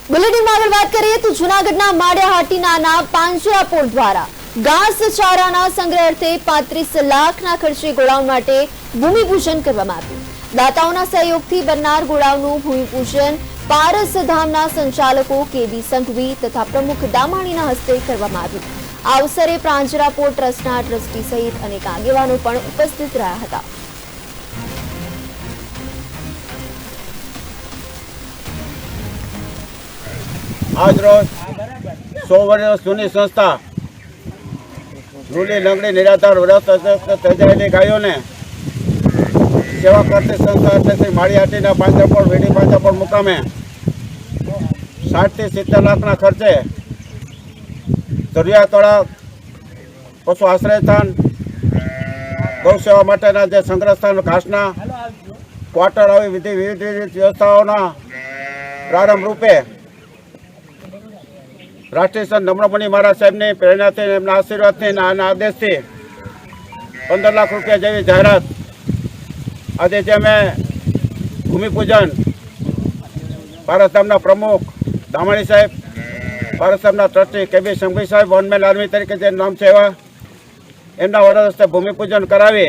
બુલેટિનમાં આગળ વાત કરીએ તો જૂનાગઢના માળિયાહાટીના પાંજરાપોળ દ્વારા ઘાસચારાના સંગ્રહ અર્થે 35 લાખના ખર્ચે ગોડાઉન માટે ભૂમિપૂજન કરવામાં આવ્યું। દાતાઓના સહયોગથી બનનાર ગોડાઉનનું ભૂમિપૂજન પારસધામના સંચાલકો કેબી સંઘવી તથા પ્રમુખ દામાણીના હસ્તે કરવામાં આવ્યું। આ અવસરે પાંજરાપોળ ટ્રસ્ટના ટ્રસ્ટી સહિત અનેક આગેવાનો પણ ઉપસ્થિત રહ્યા હતા। आज रोज 100 वर्ष जूनी संस्था रूली लंगड़ी निराधार तेजायेली गायों ने सेवा करती संस्था श्री माळियाहाटीना પાંજરાપોળ વીડી પાંજરાપોળ मुकामे 60 થી 70 लाखना खर्चे दरियातळा पशु आश्रयस्थान गौ सेवा माटेना जे संग्रह स्थान घासना क्वार्टर આવી વિવિધ વ્યવસ્થાઓના પ્રારંભ રૂપે राष्ट्रीय संत नम्रमणि महाराज साहेब ने प्रेरणा थी आशीर्वाद थी आदेश थी 15 लाख रुपया जेवी जाहरात आज अमे भूमिपूजन पारसधामना प्रमुख दामाणी साहेब पारसधामना ट्रस्टी केबी संघवी साहेब वनमेन आर्मी तरीके जे नाम है एवा एमना वरद हस्ते भूमिपूजन करावी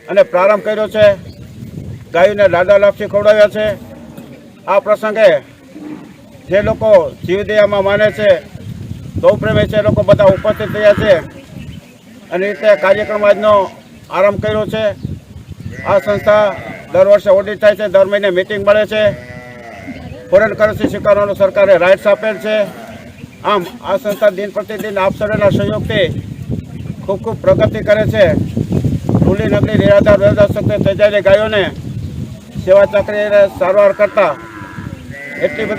अने प्रारंभ कर्यो छे। गायोने लाडा लापसी खवडाव्या छे। आ प्रसंगे जे लोग जीवदया में माने से गौप्रेमी से लोग बता उपस्थित थया छे अने रीते कार्यक्रम आजनो आरंभ कर्यो छे। आ संस्था दर वर्षे ऑडिट थाय छे, दर महीने मीटिंग मळे छे। फॉरेन करन्सी स्वीकारવાનો सरकारे राइट्स आपेल छे। आम आ संस्था दिन प्रतिदिन आप सर्वेना सहयोगथी खूब खूब प्रगति करे छे। रूली नगरी निराधार वेदाशक्ति तेजायेली गायोने सेवा चाकरी सारवार करता एटली बधी